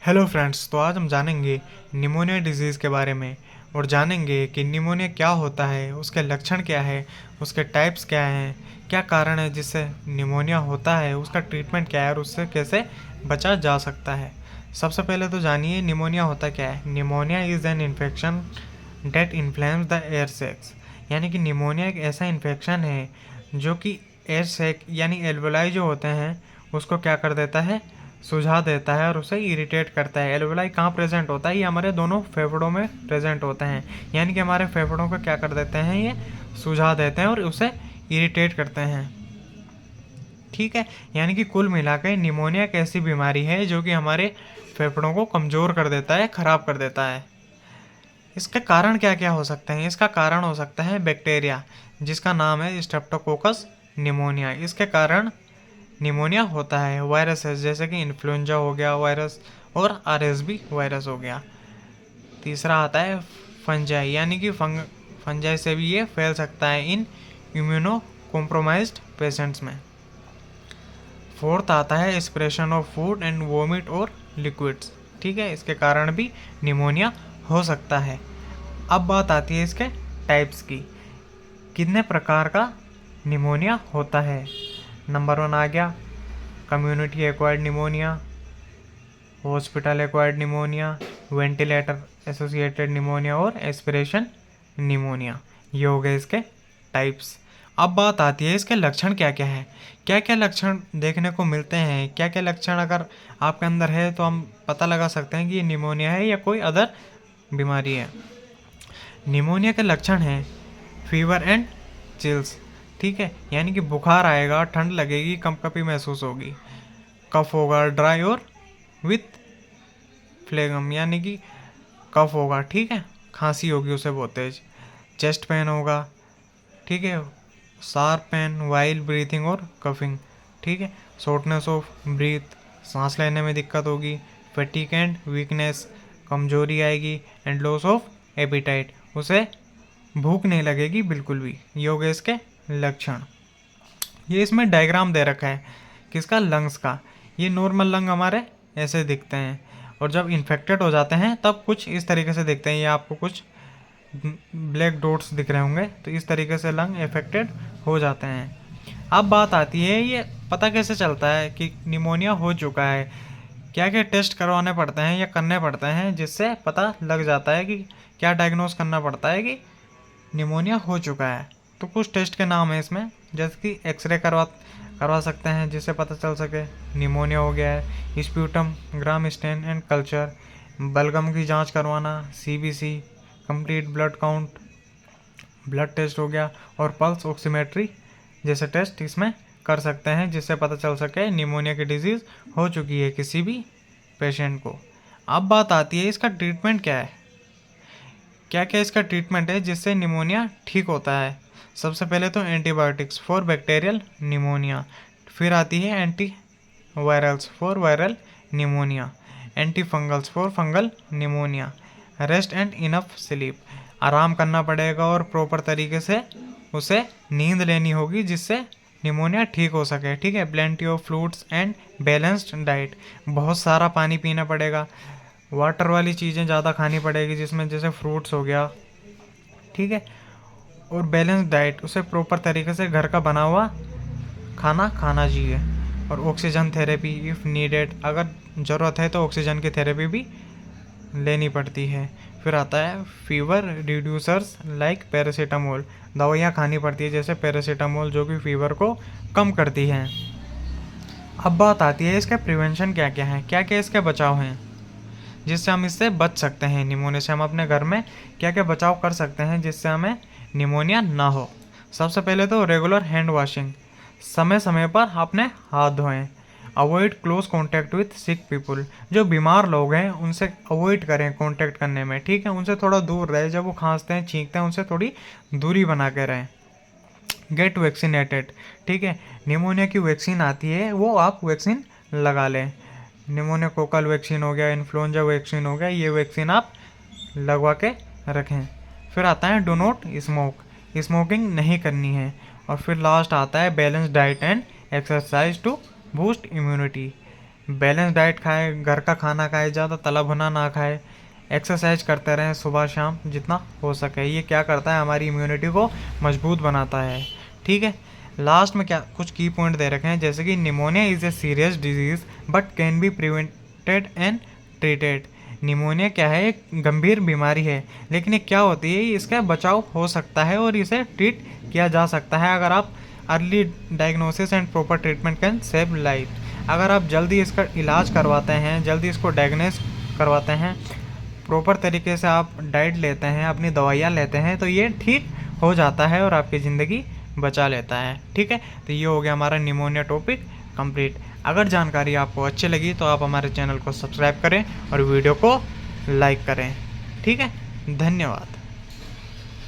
Hello friends, तो आज हम जानेंगे निमोनिया डिजीज़ के बारे में और जानेंगे कि निमोनिया क्या होता है, उसके लक्षण क्या है, उसके टाइप्स क्या हैं, क्या कारण है जिससे निमोनिया होता है, उसका ट्रीटमेंट क्या है और उससे कैसे बचा जा सकता है। सबसे पहले तो जानिए निमोनिया होता क्या है। Pneumonia is an infection that inflames the air sacs, यानी कि निमोनिया एक ऐसा इन्फेक्शन है जो कि एयर सैक यानी एल्वेलाई जो होते हैं उसको क्या कर देता है, सुझा देता है और उसे इरिटेट करता है। एल्वेलाई कहाँ प्रेजेंट होता है? ये हमारे दोनों फेफड़ों में प्रेजेंट होते हैं, यानी कि हमारे फेफड़ों को क्या कर देते हैं, ये सुझा देते हैं और उसे इरिटेट करते हैं। ठीक है, यानी कि कुल मिलाकर निमोनिया एक ऐसी बीमारी है जो कि हमारे फेफड़ों को कमज़ोर कर देता है, ख़राब कर देता है। इसके कारण क्या क्या हो सकते हैं? इसका कारण हो सकता है बैक्टीरिया, जिसका नाम है स्ट्रेप्टोकोकस निमोनिया। इसके कारण निमोनिया होता है। वायरसेस जैसे कि इन्फ्लुएंजा हो गया वायरस और आरएसबी वायरस हो गया। तीसरा आता है फंजाई, यानी कि फंजाई से भी ये फैल सकता है इन इम्यूनो कॉम्प्रोमाइज्ड पेशेंट्स में। फोर्थ आता है aspiration of food and vomit और लिक्विड्स। ठीक है, इसके कारण भी निमोनिया हो सकता है। अब बात आती है इसके टाइप्स की, कितने प्रकार का निमोनिया होता है। नंबर 1 आ गया community acquired pneumonia, hospital acquired pneumonia, ventilator associated pneumonia और एस्पिरेशन निमोनिया। ये हो गए इसके टाइप्स। अब बात आती है इसके लक्षण क्या क्या है, क्या क्या लक्षण देखने को मिलते हैं, क्या क्या लक्षण अगर आपके अंदर है तो हम पता लगा सकते हैं कि ये निमोनिया है या कोई अदर बीमारी है। निमोनिया के लक्षण हैं फीवर एंड चिल्स। ठीक है, यानी कि बुखार आएगा, ठंड लगेगी, कंपकपी महसूस होगी, कफ होगा ड्राई और विथ फ्लेगम, यानी कि कफ होगा, ठीक है, खांसी होगी उसे बहुत तेज, चेस्ट पेन होगा, ठीक है, शार्प पेन वाइल ब्रीथिंग और कफिंग, ठीक है, शॉर्टनेस ऑफ ब्रीथ, सांस लेने में दिक्कत होगी, फटीग एंड वीकनेस, कमजोरी आएगी एंड लॉस ऑफ एपिटाइट, उसे भूख नहीं लगेगी बिल्कुल भी। ये हो गए इसके लक्षण। ये इसमें डायग्राम दे रखा है किसका, लंग्स का। ये नॉर्मल लंग हमारे ऐसे दिखते हैं और जब इन्फेक्टेड हो जाते हैं तब कुछ इस तरीके से दिखते हैं। ये आपको कुछ ब्लैक डॉट्स दिख रहे होंगे, तो इस तरीके से लंग इफेक्टेड हो जाते हैं। अब बात आती है ये पता कैसे चलता है कि निमोनिया हो चुका है, क्या क्या टेस्ट करवाने पड़ते हैं या करने पड़ते हैं जिससे पता लग जाता है कि क्या डायग्नोस करना पड़ता है कि निमोनिया हो चुका है। तो कुछ टेस्ट के नाम है इसमें, जैसे कि एक्सरे करवा सकते हैं जिससे पता चल सके निमोनिया हो गया है, sputum gram stain and culture, बलगम की जांच करवाना, CBC complete blood count blood test हो गया, और पल्स ऑक्सीमेट्री जैसे टेस्ट इसमें कर सकते हैं जिससे पता चल सके निमोनिया की डिजीज़ हो चुकी है किसी भी पेशेंट को। अब बात आती है इसका ट्रीटमेंट क्या है, क्या क्या इसका ट्रीटमेंट है जिससे निमोनिया ठीक होता है। सबसे पहले तो एंटीबायोटिक्स फॉर बैक्टीरियल निमोनिया, फिर आती है anti virals for viral pneumonia, anti fungals for fungal pneumonia, rest and enough sleep, आराम करना पड़ेगा और प्रॉपर तरीके से उसे नींद लेनी होगी जिससे निमोनिया ठीक हो सके। ठीक है, plenty of fruits and balanced diet, बहुत सारा पानी पीना पड़ेगा, वाटर वाली चीज़ें ज़्यादा खानी पड़ेगी जिसमें जैसे फ्रूट्स हो गया, ठीक है, और बैलेंस डाइट, उसे प्रॉपर तरीके से घर का बना हुआ खाना खाना चाहिए, और ऑक्सीजन थेरेपी इफ़ नीडेड, अगर ज़रूरत है तो ऑक्सीजन की थेरेपी भी लेनी पड़ती है। फिर आता है फीवर रिड्यूसर्स लाइक पैरासीटामोल, दवाइयाँ खानी पड़ती है जैसे पैरासीटामोल जो कि फीवर को कम करती हैं। अब बात आती है इसके प्रिवेंशन क्या क्या है, क्या क्या इसके बचाव हैं जिससे हम इससे बच सकते हैं निमोनिया से। हम अपने घर में क्या क्या बचाव कर सकते हैं जिससे हमें निमोनिया ना हो। सबसे पहले तो रेगुलर हैंड वॉशिंग, समय समय पर अपने हाथ धोएं, avoid close contact with sick people, जो बीमार लोग हैं उनसे अवॉइड करें कांटेक्ट करने में, ठीक है, उनसे थोड़ा दूर रहे, जब वो खांसते हैं छींकते हैं उनसे थोड़ी दूरी बना के रहें। गेट वैक्सीनेटेड, ठीक है, निमोनिया की वैक्सीन आती है वो आप वैक्सीन लगा लें, निमोनिया कोकल वैक्सीन हो गया, इन्फ्लुएंजा वैक्सीन हो गया, ये वैक्सीन आप लगवा के रखें। फिर आता है डो नॉट स्मोक, स्मोकिंग नहीं करनी है। और फिर लास्ट आता है balance diet and exercise to boost immunity, balance diet खाएं, घर का खाना खाएं, ज़्यादा तला भुना ना खाएं, एक्सरसाइज करते रहें सुबह शाम जितना हो सके। ये क्या करता है, हमारी इम्यूनिटी को मजबूत बनाता है। ठीक है, लास्ट में क्या कुछ की पॉइंट दे रखे हैं, जैसे कि pneumonia is a serious disease but can be prevented and treated. Pneumonia क्या है, एक गंभीर बीमारी है, लेकिन ये क्या होती है, इसका बचाव हो सकता है और इसे ट्रीट किया जा सकता है अगर आप early diagnosis and proper treatment can save life. अगर आप जल्दी इसका इलाज करवाते हैं, जल्दी इसको डायग्नोस करवाते हैं, प्रॉपर तरीके से आप डाइट लेते हैं, अपनी दवाइयाँ लेते हैं, तो ये ठीक हो जाता है और आपकी ज़िंदगी बचा लेता है। ठीक है, तो ये हो गया हमारा निमोनिया टॉपिक कंप्लीट। अगर जानकारी आपको अच्छी लगी तो आप हमारे चैनल को सब्सक्राइब करें और वीडियो को लाइक करें। ठीक है, धन्यवाद।